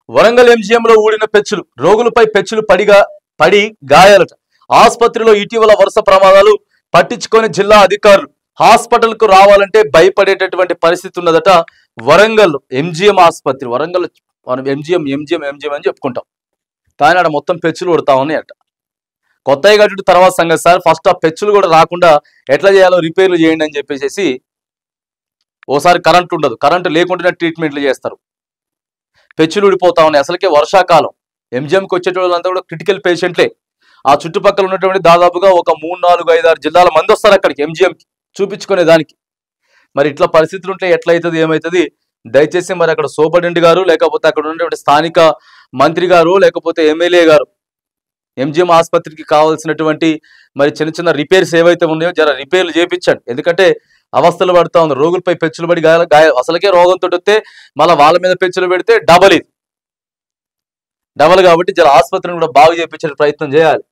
వరంగల్ ఎంజీఎంలో ఊడిన పెచ్చులు, రోగులపై పెచ్చులు పడి గాయాలట. ఆసుపత్రిలో ఇటీవల వరుస ప్రమాదాలు, పట్టించుకొని జిల్లా అధికారులు. హాస్పిటల్ కు రావాలంటే భయపడేటటువంటి పరిస్థితి ఉన్నదట. వరంగల్ ఎంజీఎం ఆసుపత్రి, వరంగల్ మనం ఎంజీఎం ఎంజీఎం ఎంజీఎం అని చెప్పుకుంటాం, కానీ ఆడ మొత్తం పెచ్చులు కొడతా ఉన్నాయి అట. కొత్తగా కట్టిన తర్వాత సంగతి సార్, ఫస్ట్ ఆ పెచ్చులు కూడా రాకుండా ఎట్లా చేయాలో రిపేర్లు చేయండి అని చెప్పేసి. ఓసారి కరెంట్ ఉండదు, కరెంటు లేకుండానే ట్రీట్మెంట్లు చేస్తారు. పెచ్చులు ఊడిపోతా ఉన్నాయి. అసలుకే వర్షాకాలం, ఎంజిఎంకి వచ్చేటోళ్ళంతా కూడా క్రిటికల్ పేషెంట్లే. ఆ చుట్టుపక్కల ఉన్నటువంటి దాదాపుగా ఒక 3, 4, 5, 6 జిల్లాల మంది వస్తారు అక్కడికి ఎంజిఎంకి చూపించుకునే దానికి. మరి ఇట్లా పరిస్థితులు ఉంటే ఎట్లయితుంది, ఏమవుతుంది? దయచేసి మరి అక్కడ సూపరింటెండెంట్ గారు, లేకపోతే అక్కడ ఉన్నటువంటి స్థానిక మంత్రి గారు, లేకపోతే ఎమ్మెల్యే గారు ఎంజిఎం ఆసుపత్రికి కావాల్సినటువంటి మరి చిన్న చిన్న రిపేర్స్ ఏవైతే ఉన్నాయో జర రిపేర్లు చేయించండి. ఎందుకంటే అవస్థలు పడుతూ ఉంది, రోగులపై పెచ్చులు పడి గాయాలు. అసలుకే రోగంతో వస్తే మళ్ళీ వాళ్ళ మీద పెచ్చులు పెడితే డబల్ కాబట్టి జర ఆసుపత్రిని కూడా బాగు చేయించే ప్రయత్నం చేయాలి.